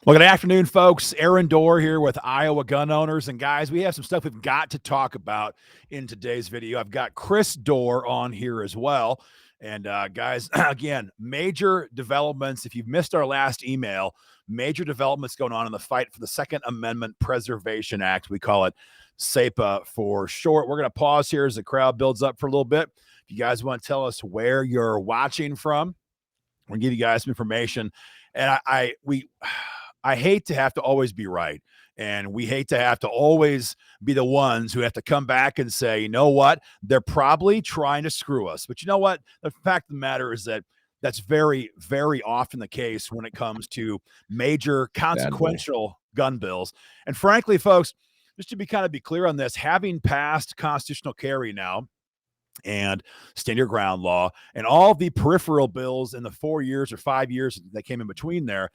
Well, good afternoon, folks. Aaron Dorr here with Iowa Gun Owners. And guys, we have some stuff we've got to talk about in today's video. I've got Chris Dorr on here as well. And guys, again, major developments. If you've missed our last email, major developments going on in the fight for the Second Amendment Preservation Act. We call it SAPA for short. We're going to pause here as the crowd builds up for a little bit. If you guys want to tell us where you're watching from, we'll give you guys some information. And I hate to have to always be right. And we hate to have to always be the ones who have to come back and say, you know what? They're probably trying to screw us. But you know what? The fact of the matter is that that's very, very often the case when it comes to major consequential gun bills. And frankly, folks, just to be clear on this, having passed constitutional carry now, and stand your ground law and all the peripheral bills in the 4 years or 5 years that came in between there,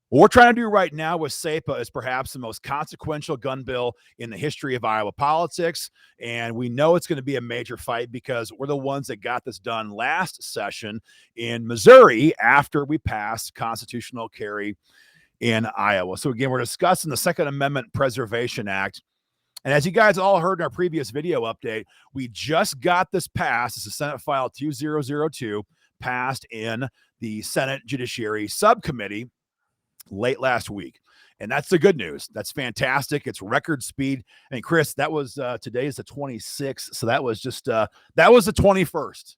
what we're trying to do right now with SAPA is perhaps the most consequential gun bill in the history of Iowa politics. And we know it's going to be a major fight because we're the ones that got this done last session in Missouri after we passed constitutional carry in Iowa. So again, we're discussing the Second Amendment Preservation Act. And as you guys all heard in our previous video update, we just got this passed. This is Senate File 2002, passed in the Senate Judiciary Sub-Committee late last week. And that's the good news. That's fantastic. It's record speed. And Chris, that was today is the 26th. So that was just that was the 21st.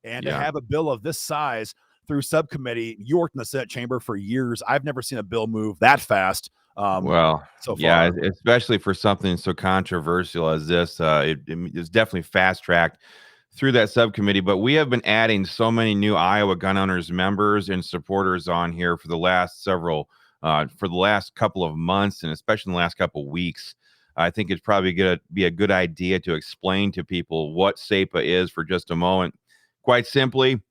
And to have a bill of this size through subcommittee, you worked in the Senate chamber for years. I've never seen a bill move that fast. So far. Yeah, especially for something so controversial as this, it's definitely fast tracked through that subcommittee. But we have been adding so many new Iowa Gun Owners members and supporters on here for the last couple of months, and especially in the last couple of weeks. I think it's probably going to be a good idea to explain to people what SAPA is for just a moment. Quite simply,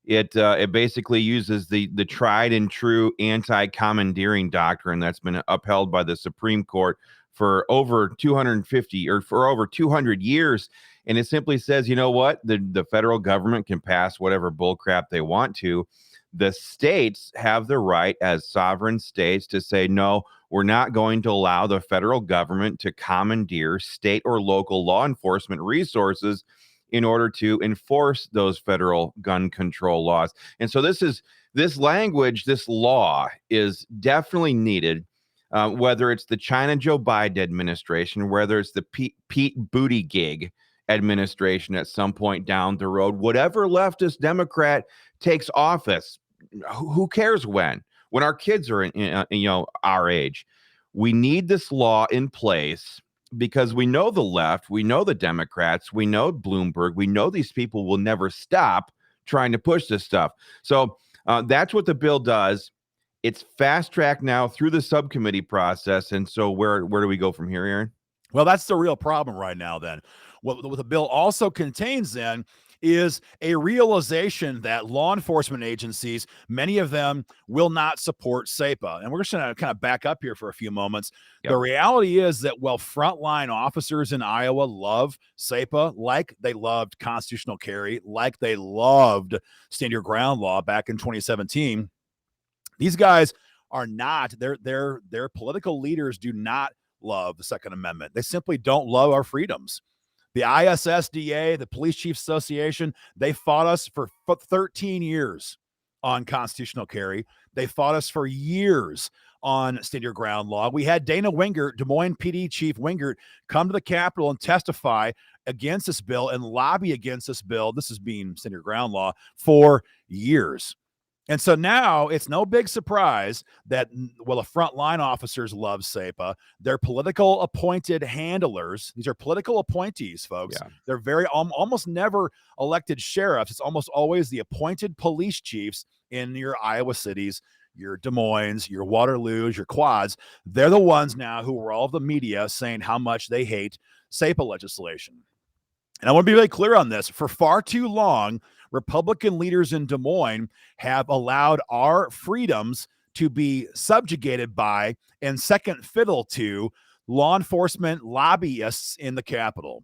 it basically uses the tried and true anti-commandeering doctrine that's been upheld by the Supreme Court for over 250 or for over 200 years. And it simply says, you know what? The federal government can pass whatever bullcrap they want to. The states have the right as sovereign states to say, no, we're not going to allow the federal government to commandeer state or local law enforcement resources in order to enforce those federal gun control laws. And so this language, this law is definitely needed, whether it's the China Joe Biden administration, whether it's the Pete Buttigieg administration at some point down the road, whatever leftist Democrat takes office, who cares when our kids are in our age. We need this law in place because we know the left, we know the Democrats, we know Bloomberg, we know these people will never stop trying to push this stuff. So that's what the bill does. It's fast tracked now through the subcommittee process. And so where do we go from here, Aaron? Well, that's the real problem right now then. What the bill also contains then is a realization that law enforcement agencies, many of them, will not support SAPA. And we're just going to kind of back up here for a few moments. Yep. The reality is that while frontline officers in Iowa love SAPA, like they loved constitutional carry, like they loved stand your ground law back in 2017, these guys are not, their political leaders do not love the Second Amendment. They simply don't love our freedoms. The ISSDA, the Police Chiefs Association, they fought us for 13 years on constitutional carry. They fought us for years on stand your ground law. We had Dana Wingert, Des Moines PD Chief Wingert, come to the Capitol and testify against this bill and lobby against this bill. This is being stand your ground law for years. And so now it's no big surprise that, well, the frontline officers love SAPA. They're political appointed handlers. These are political appointees, folks. Yeah. They're very almost never elected sheriffs. It's almost always the appointed police chiefs in your Iowa cities, your Des Moines, your Waterloos, your Quads. They're the ones now who are all of the media saying how much they hate SAPA legislation. And I want to be really clear on this. For far too long, Republican leaders in Des Moines have allowed our freedoms to be subjugated by and second fiddle to law enforcement lobbyists in the Capitol.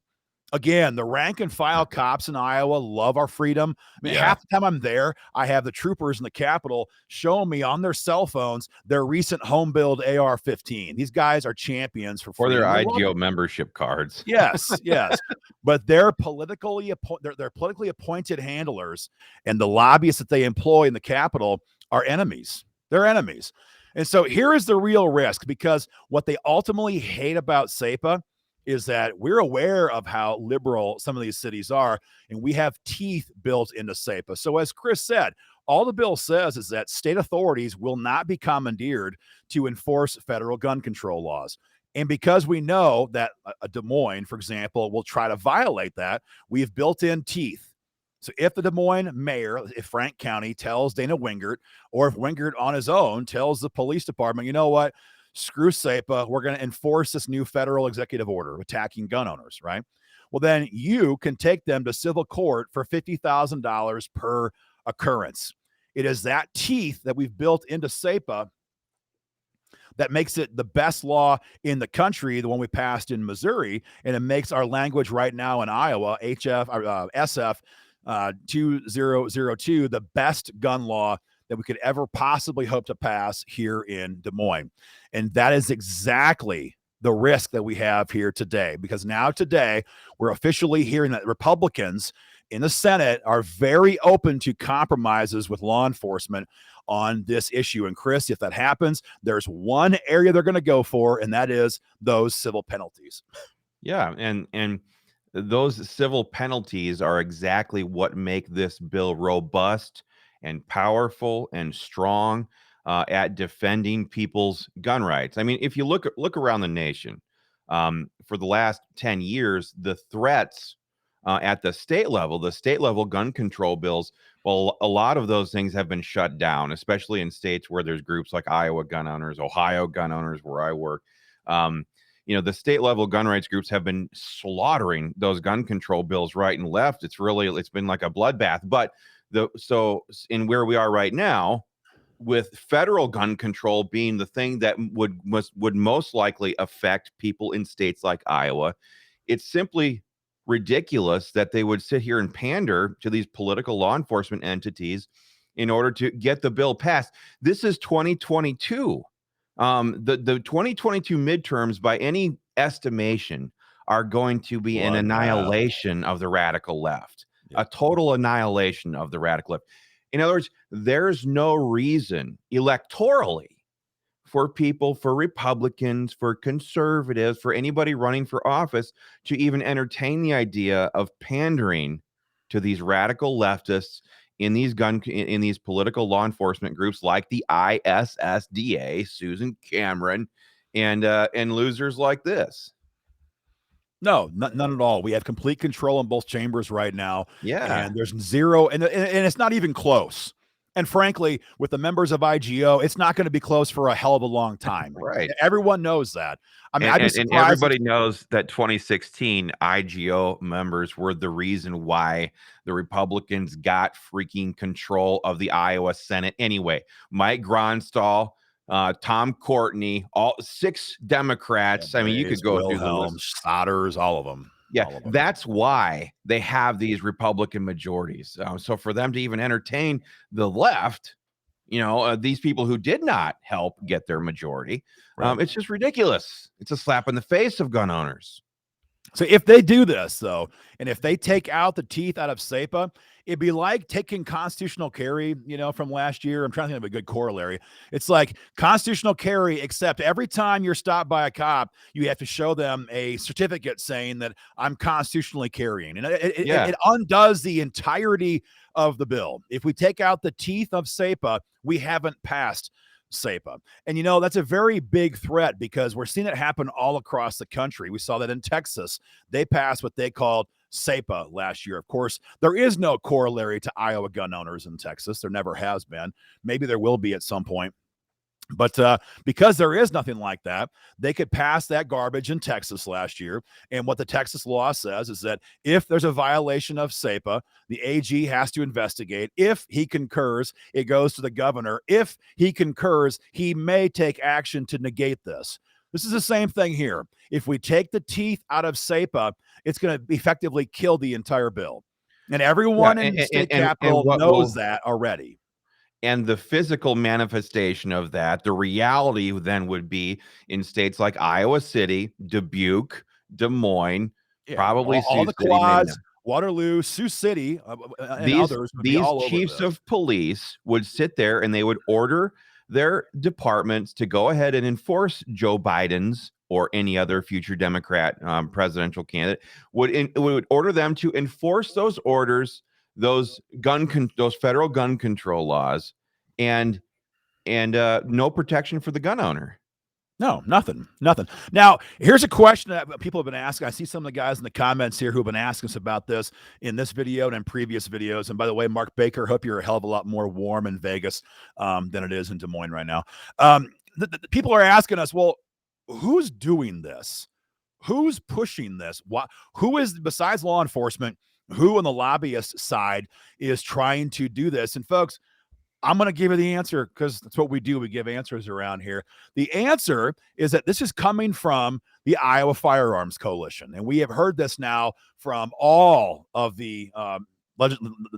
Again, the rank and file cops in Iowa love our freedom. I mean, Yeah. half the time I'm there, I have the troopers in the Capitol showing me on their cell phones their recent home build AR-15. These guys are champions for Or their freedom. They love IGO it. membership cards. Yes, yes. But they're politically appointed handlers, and the lobbyists that they employ in the Capitol are enemies. They're enemies. And so here is the real risk, because what they ultimately hate about SAPA is that we're aware of how liberal some of these cities are, and we have teeth built into SAPA. So as Chris said, all the bill says is that state authorities will not be commandeered to enforce federal gun control laws. And because we know that a Des Moines, for example, will try to violate that, we've built in teeth. So if the Des Moines mayor, if Frank County tells Dana Wingert, or if Wingert on his own tells the police department, you know what, screw SAPA, we're going to enforce this new federal executive order attacking gun owners, right? Well, then you can take them to civil court for $50,000 per occurrence. It is that teeth that we've built into SAPA that makes it the best law in the country, the one we passed in Missouri, and it makes our language right now in Iowa, SF 2002, the best gun law that we could ever possibly hope to pass here in Des Moines. And that is exactly the risk that we have here today, because now today we're officially hearing that Republicans in the Senate are very open to compromises with law enforcement on this issue. And Chris, if that happens, there's one area they're going to go for, and that is those civil penalties. Yeah, and those civil penalties are exactly what make this bill robust and powerful and strong at defending people's gun rights. I mean, if you look around the nation, for the last 10 years, the threats at the state level gun control bills, well, a lot of those things have been shut down, especially in states where there's groups like Iowa gun owners, Ohio gun owners, where I work. The state level gun rights groups have been slaughtering those gun control bills right and left. It's been like a bloodbath. But in where we are right now, with federal gun control being the thing that would most likely affect people in states like Iowa, it's simply ridiculous that they would sit here and pander to these political law enforcement entities in order to get the bill passed. This is 2022. The 2022 midterms, by any estimation, are going to be an annihilation of the radical left, a total annihilation of the radical left. In other words, there's no reason electorally for people, for Republicans, for conservatives, for anybody running for office to even entertain the idea of pandering to these radical leftists in these political law enforcement groups like the ISSDA, Susan Cameron, and losers like this. No, none at all. We have complete control in both chambers right now. Yeah. And there's zero, and it's not even close. And frankly, with the members of IGO, it's not going to be close for a hell of a long time. Right. Everyone knows that. I mean, and everybody knows that 2016 IGO members were the reason why the Republicans got freaking control of the Iowa Senate anyway. Mike Gronstall, Tom Courtney, all 6 Democrats. Yeah, I mean, you could go through the list. Sodders, all of them. Yeah, that's why they have these Republican majorities. So for them to even entertain the left, these people who did not help get their majority, it's just ridiculous. It's a slap in the face of gun owners. So if they do this, though, and if they take out the teeth out of SAPA, it'd be like taking constitutional carry, from last year. I'm trying to think of a good corollary. It's like constitutional carry, except every time you're stopped by a cop, you have to show them a certificate saying that I'm constitutionally carrying. And it undoes the entirety of the bill. If we take out the teeth of SAPA, we haven't passed SAPA. And that's a very big threat, because we're seeing it happen all across the country. We saw that in Texas. They passed what they called SAPA last year. Of course, there is no corollary to Iowa gun owners in Texas. There never has been. Maybe there will be at some point. But because there is nothing like that, they could pass that garbage in Texas last year. And what the Texas law says is that if there's a violation of SAPA, the AG has to investigate. If he concurs, it goes to the governor. If he concurs, he may take action to negate this. This is the same thing here. If we take the teeth out of SAPA, it's going to effectively kill the entire bill. And everyone in the state capitol what knows that already. And the physical manifestation of that, the reality then would be in states like Iowa City, Dubuque, Des Moines, probably all Sioux the City, maybe not. quads, Waterloo, Sioux City, and These others would be all over chiefs this. of police would sit there and they would order their departments to go ahead and enforce Joe Biden's or any other future Democrat presidential candidate would order them to enforce those orders, those federal gun control laws, and no protection for the gun owner. No, nothing. Now, here's a question that people have been asking. I see some of the guys in the comments here who have been asking us about this in this video and in previous videos. And by the way, Mark Baker, hope you're a hell of a lot more warm in Vegas than it is in Des Moines right now. The people are asking us, well, who's doing this? Who's pushing this? Who is, besides law enforcement, who on the lobbyist side is trying to do this? And folks, I'm going to give you the answer because that's what we do. We give answers around here. The answer is that this is coming from the Iowa Firearms Coalition. And we have heard this now from all of the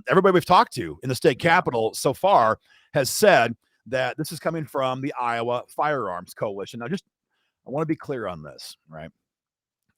everybody we've talked to in the state capitol so far has said that this is coming from the Iowa Firearms Coalition. Now, I want to be clear on this, right?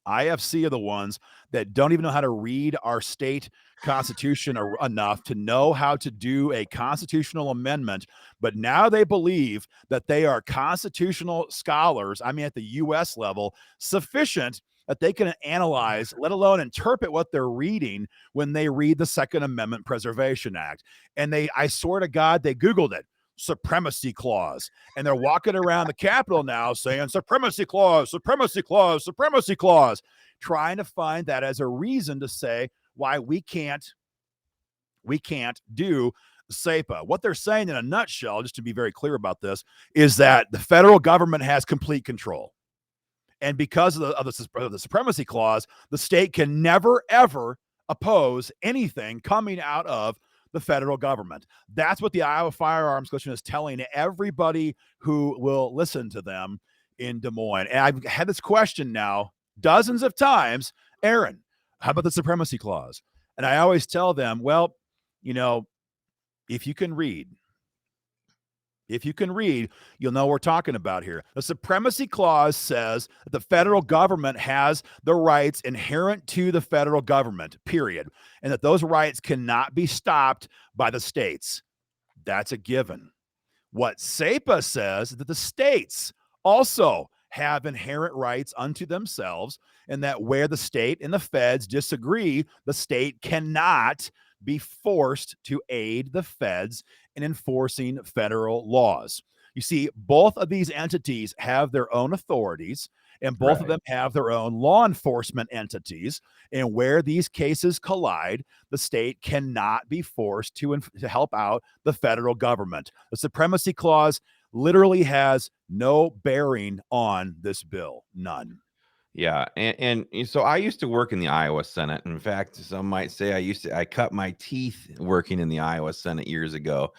IFC are the ones that don't even know how to read our state constitution enough to know how to do a constitutional amendment, but now they believe that they are constitutional scholars, I mean at the U.S. level, sufficient that they can analyze, let alone interpret what they're reading when they read the Second Amendment Preservation Act. And I swear to God, they Googled it. Supremacy clause, and they're walking around the Capitol now saying supremacy clause, supremacy clause, supremacy clause, trying to find that as a reason to say why we can't do SAPA. What they're saying in a nutshell, just to be very clear about this, is that the federal government has complete control. And because of the supremacy clause, the state can never, ever oppose anything coming out of the federal government. That's what the Iowa Firearms Coalition is telling everybody who will listen to them in Des Moines. And I've had this question now dozens of times, Aaron, how about the supremacy clause? And I always tell them, well, if you can read, you'll know what we're talking about here. The supremacy clause says that the federal government has the rights inherent to the federal government, period, and that those rights cannot be stopped by the states. That's a given. What SAPA says is that the states also have inherent rights unto themselves, and that where the state and the feds disagree, the state cannot be forced to aid the feds in enforcing federal laws. You see, both of these entities have their own authorities, and both of them have their own law enforcement entities. And where these cases collide, the state cannot be forced to help out the federal government. The supremacy clause literally has no bearing on this bill, none. Yeah, and so I used to work in the Iowa Senate. In fact, some might say I cut my teeth working in the Iowa Senate years ago,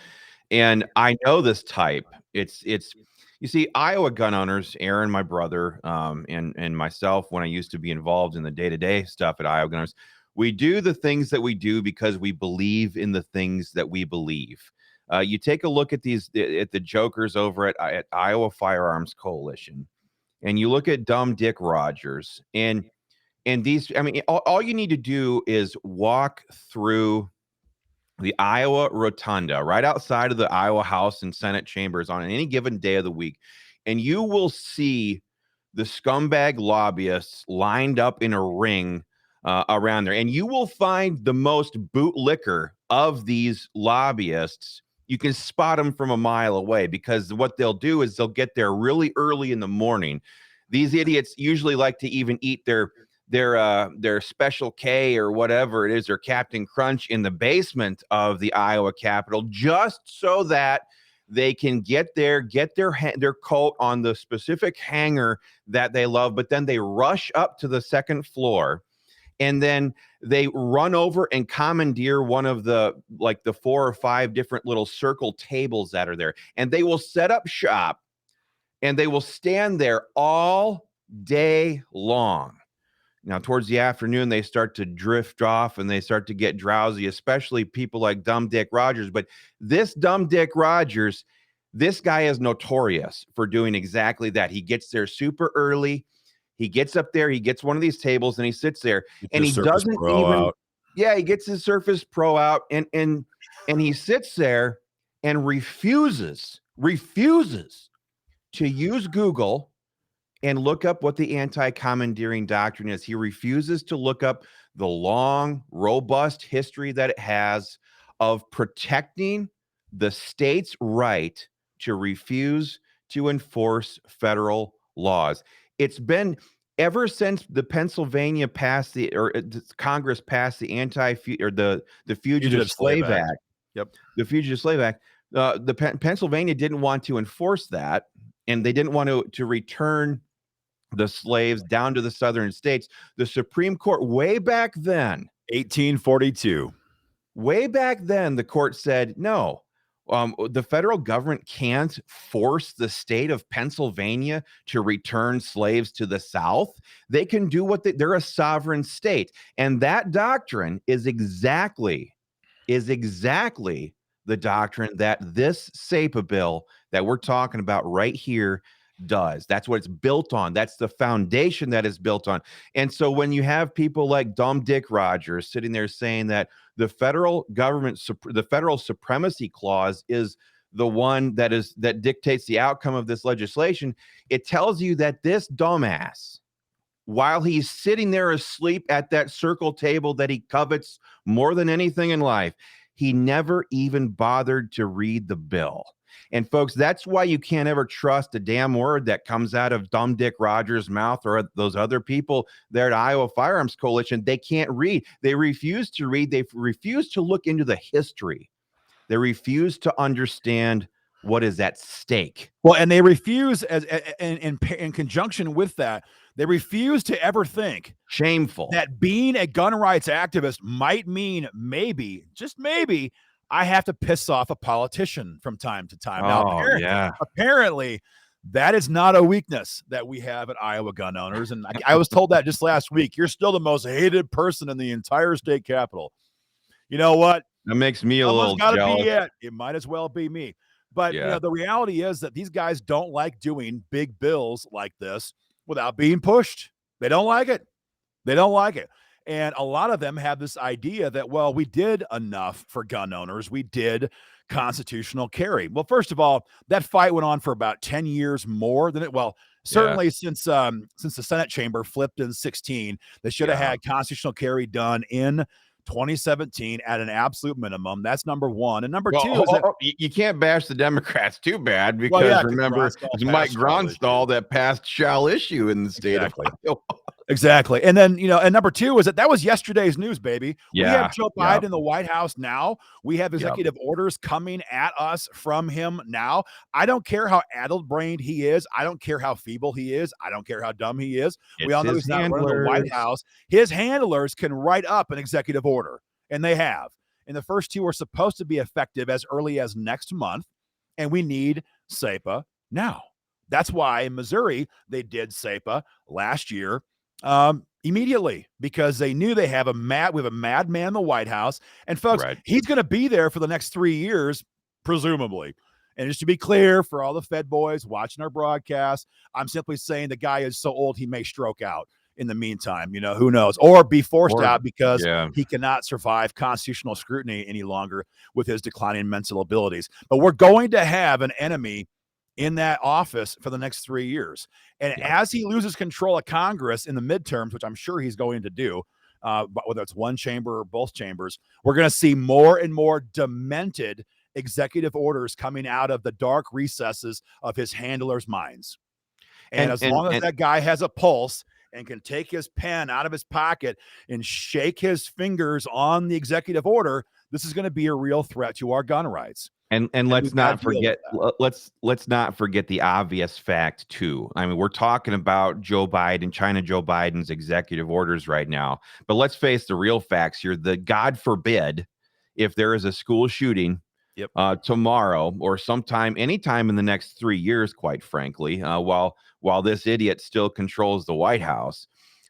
and I know this type. It's you see, Iowa gun owners, Aaron, my brother, and myself, when I used to be involved in the day-to-day stuff at Iowa gun owners, we do the things that we do because we believe in the things that we believe. You take a look at the jokers over at Iowa Firearms Coalition. And you look at dumb Dick Rogers and these, I mean, all you need to do is walk through the Iowa Rotunda right outside of the Iowa House and Senate chambers on any given day of the week. And you will see the scumbag lobbyists lined up in a ring around there. And you will find the most bootlicker of these lobbyists. You can spot them from a mile away because what they'll do is they'll get there really early in the morning. These idiots usually like to even eat their Special K or whatever it is, or Captain Crunch in the basement of the Iowa Capitol, just so that they can get their coat on the specific hanger that they love. But then they rush up to the second floor. And then they run over and commandeer one of the 4 or 5 different little circle tables that are there. And they will set up shop and they will stand there all day long. Now, towards the afternoon, they start to drift off and they start to get drowsy, especially people like Dumb Dick Rogers. But this Dumb Dick Rogers, this guy is notorious for doing exactly that. He gets there super early. He gets up there, he gets one of these tables, and he sits there, and he doesn't even. Yeah, he gets his Surface Pro out, and he sits there and refuses to use Google and look up what the anti-commandeering doctrine is. He refuses to look up the long, robust history that it has of protecting the state's right to refuse to enforce federal laws. It's been ever since the Pennsylvania passed Congress passed the the Fugitive Slave Act. Yep. The Fugitive Slave Act. Pennsylvania didn't want to enforce that, and they didn't want to return the slaves down to the southern states. The Supreme Court, way back then, 1842, way back then, the court said, no, the federal government can't force the state of Pennsylvania to return slaves to the South. They can do what they're a sovereign state. And that doctrine is exactly the doctrine that this SAPA bill that we're talking about right here does. That's what it's built on. That's the foundation that is built on. And so when you have people like Dumb Dick Rogers sitting there saying that the federal government, the federal supremacy clause is the one that dictates the outcome of this legislation, it tells you that this dumbass, while he's sitting there asleep at that circle table that he covets more than anything in life, he never even bothered to read the bill. And folks, that's why you can't ever trust a damn word that comes out of Dumb Dick Rogers' mouth or those other people there at Iowa Firearms Coalition. They can't read. They refuse to read. They refuse to look into the history. They refuse to understand what is at stake. Well, and they refuse, in conjunction with that, they refuse to ever think shameful that being a gun rights activist might mean maybe, just maybe, I have to piss off a politician from time to time. Now, apparently, that is not a weakness that we have at Iowa gun owners. And I was told that just last week. You're still the most hated person in the entire state capitol. You know what? That makes me a little jealous. It might as well be me. But you know, the reality is that these guys don't like doing big bills like this without being pushed. They don't like it. They don't like it. And a lot of them have this idea that, well, we did enough for gun owners. We did constitutional carry. Well, first of all, that fight went on for about 10 years more than it. Well, certainly since the Senate chamber flipped in 2016, they should have had constitutional carry done in 2017 at an absolute minimum. That's number one. And number two is that you can't bash the Democrats too bad because remember, it's Mike Gronstall that passed shall issue in the state of Iowa. Exactly. And then, and number two is that was yesterday's news, baby. We have Joe Biden in the White House now. We have executive orders coming at us from him now. I don't care how addled-brained he is. I don't care how feeble he is. I don't care how dumb he is. We all know he's not running the White House. His handlers can write up an executive order, and they have. And the first two are supposed to be effective as early as next month, and we need SAPA now. That's why in Missouri, they did SAPA last year. Immediately, because they knew we have a madman in the White House, and folks, he's going to be there for the next 3 years, presumably. And just to be clear for all the Fed boys watching our broadcast, I'm simply saying the guy is so old he may stroke out in the meantime. Who knows, or be forced out because he cannot survive constitutional scrutiny any longer with his declining mental abilities. But we're going to have an enemy in that office for the next 3 years. And as he loses control of Congress in the midterms, which I'm sure he's going to do, but whether it's one chamber or both chambers, we're going to see more and more demented executive orders coming out of the dark recesses of his handlers' minds. And as long as that guy has a pulse and can take his pen out of his pocket and shake his fingers on the executive order, this is going to be a real threat to our gun rights. And let's not forget the obvious fact too. I mean, we're talking about Joe Biden's executive orders right now, but let's face the real facts here. God forbid if there is a school shooting Yep. Tomorrow or sometime, anytime in the next 3 years, quite frankly, while this idiot still controls the White House,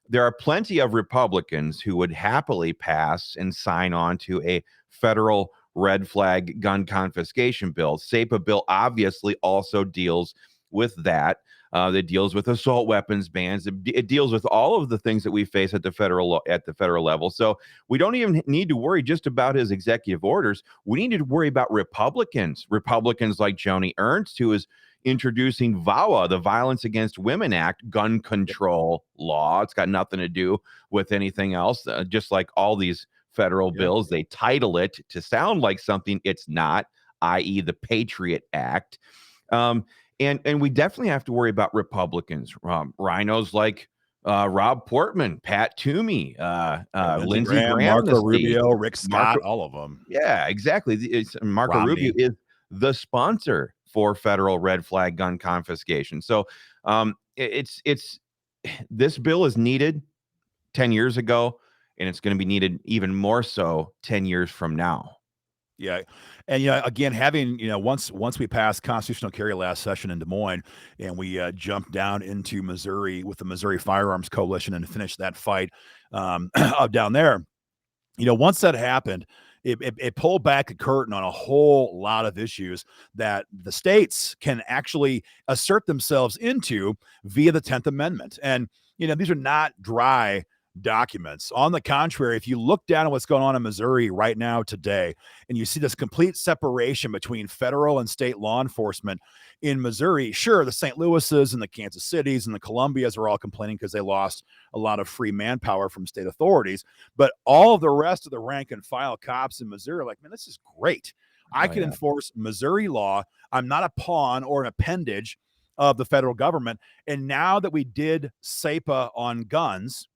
there are plenty of Republicans who would happily pass and sign on to a federal red flag gun confiscation bill. SAPA bill obviously also deals with that. That deals with assault weapons bans. It deals with all of the things that we face at the federal level. So we don't even need to worry just about his executive orders. We need to worry about Republicans like Joni Ernst, who is introducing VAWA, the Violence Against Women Act, gun control law. It's got nothing to do with anything else. Just like all these federal bills, they title it to sound like something it's not, i.e., the Patriot Act. And we definitely have to worry about Republicans, rhinos like Rob Portman, Pat Toomey, Lindsey Graham, Marco Rubio, Rick Scott, all of them. Yeah, exactly. Marco Rubio is the sponsor for federal red flag gun confiscation. So it's this bill is needed 10 years ago, and it's going to be needed even more so 10 years from now. Yeah. And, again, having, once we passed constitutional carry last session in Des Moines and we jumped down into Missouri with the Missouri Firearms Coalition and finished that fight down there, once that happened, it pulled back the curtain on a whole lot of issues that the states can actually assert themselves into via the 10th Amendment. And, these are not dry documents. On the contrary, if you look down at what's going on in Missouri right now today, and you see this complete separation between federal and state law enforcement in Missouri, sure, the St. Louis's and the Kansas Cities and the Columbias are all complaining because they lost a lot of free manpower from state authorities, but all of the rest of the rank and file cops in Missouri are like, man, this is great. I can enforce Missouri law. I'm not a pawn or an appendage of the federal government. And now that we did SAPA on guns,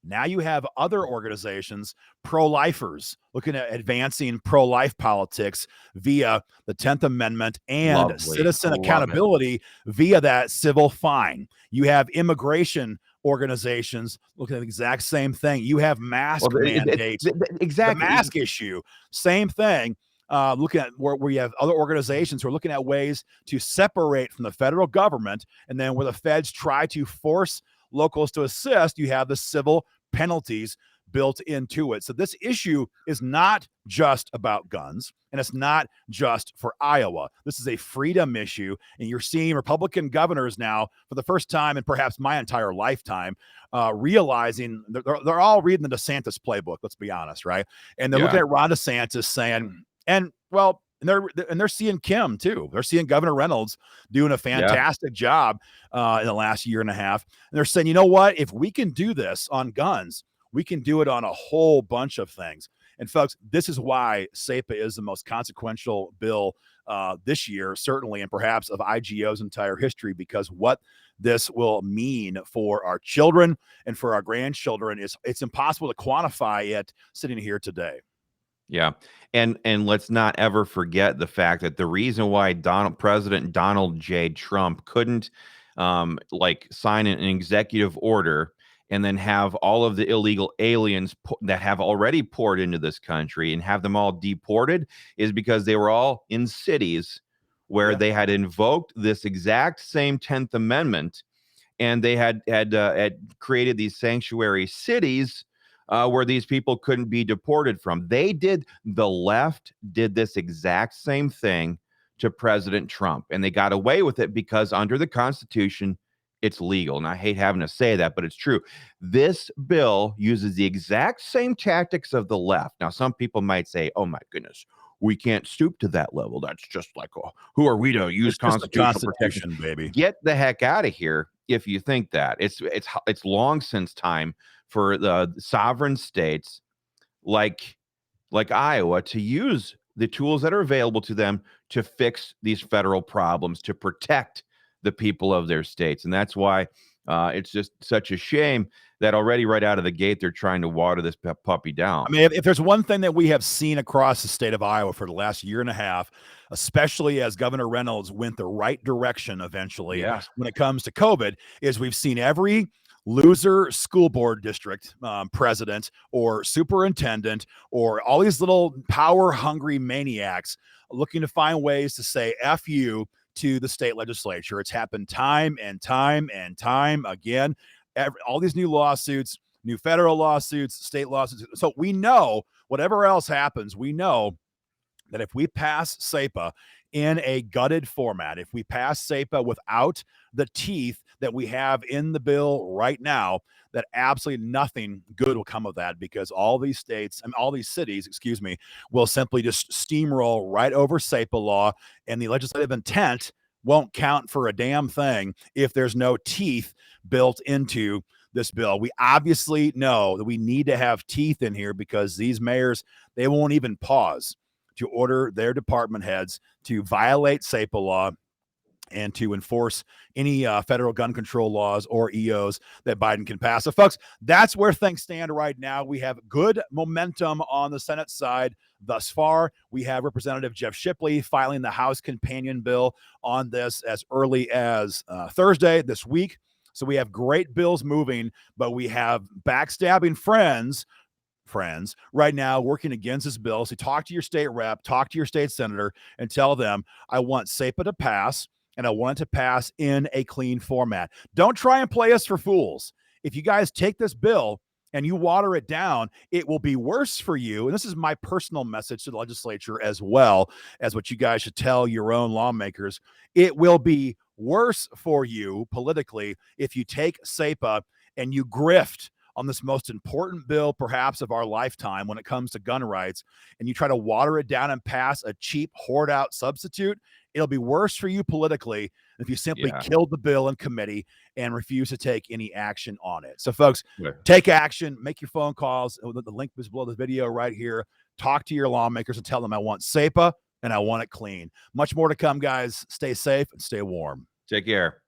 now you have other organizations, pro-lifers, looking at advancing pro-life politics via the 10th Amendment and citizen accountability via that civil fine. You have immigration organizations looking at the exact same thing. You have mask mandates. Exactly. The mask issue, same thing. Looking at where we have other organizations who are looking at ways to separate from the federal government, and then where the feds try to force locals to assist, you have the civil penalties built into it. So this issue is not just about guns, and it's not just for Iowa. This is a freedom issue, and you're seeing Republican governors now, for the first time in perhaps my entire lifetime, realizing they're all reading the DeSantis playbook, let's be honest, right? And they're looking at Ron DeSantis saying, and they're seeing Kim too. They're seeing Governor Reynolds doing a fantastic job in the last year and a half. And they're saying, you know what? If we can do this on guns, we can do it on a whole bunch of things. And folks, this is why SAPA is the most consequential bill this year, certainly, and perhaps of IGO's entire history, because what this will mean for our children and for our grandchildren it's impossible to quantify it sitting here today. Yeah. And let's not ever forget the fact that the reason why President Donald J. Trump couldn't sign an executive order and then have all of the illegal aliens that have already poured into this country and have them all deported is because they were all in cities where they had invoked this exact same 10th Amendment, and they had created these sanctuary cities where these people couldn't be deported from. The left did this exact same thing to President Trump, and they got away with it because under the Constitution, it's legal. And I hate having to say that, but it's true. This bill uses the exact same tactics of the left. Now, some people might say, oh my goodness, we can't stoop to that level. That's just like, who are we to use constitutional protection, baby? Get the heck out of here if you think that. It's long since time for the sovereign states like Iowa to use the tools that are available to them to fix these federal problems, to protect the people of their states. And that's why it's just such a shame that already right out of the gate, they're trying to water this puppy down. I mean, if there's one thing that we have seen across the state of Iowa for the last year and a half, especially as Governor Reynolds went the right direction eventually when it comes to COVID, is we've seen every loser school board district president or superintendent or all these little power hungry maniacs looking to find ways to say F you to the state legislature. It's happened time and time and time again. All these new lawsuits, new federal lawsuits, state lawsuits. So we know whatever else happens, we know that if we pass SAPA in a gutted format, if we pass SAPA without the teeth that we have in the bill right now, that absolutely nothing good will come of that, because all these states and all these cities, excuse me, will simply just steamroll right over SAPA law, and the legislative intent won't count for a damn thing if there's no teeth built into this bill. We obviously know that we need to have teeth in here, because these mayors, they won't even pause to order their department heads to violate SAPA law and to enforce any federal gun control laws or EOs that Biden can pass. So, folks, that's where things stand right now. We have good momentum on the Senate side thus far. We have Representative Jeff Shipley filing the House companion bill on this as early as Thursday this week. So we have great bills moving, but we have backstabbing friends right now working against this bill. So talk to your state rep, talk to your state senator, and tell them, I want SAPA to pass, and I want it to pass in a clean format. Don't try and play us for fools. If you guys take this bill and you water it down, it will be worse for you. And this is my personal message to the legislature, as well as what you guys should tell your own lawmakers. It will be worse for you politically if you take SAPA and you grift on this most important bill perhaps of our lifetime when it comes to gun rights, and you try to water it down and pass a cheap hoard out substitute. It'll be worse for you politically if you simply killed the bill in committee and refuse to take any action on it. So, folks, take action, make your phone calls. The link is below the video right here. Talk to your lawmakers and tell them, I want SAPA and I want it clean. Much more to come, guys. Stay safe and stay warm. Take care.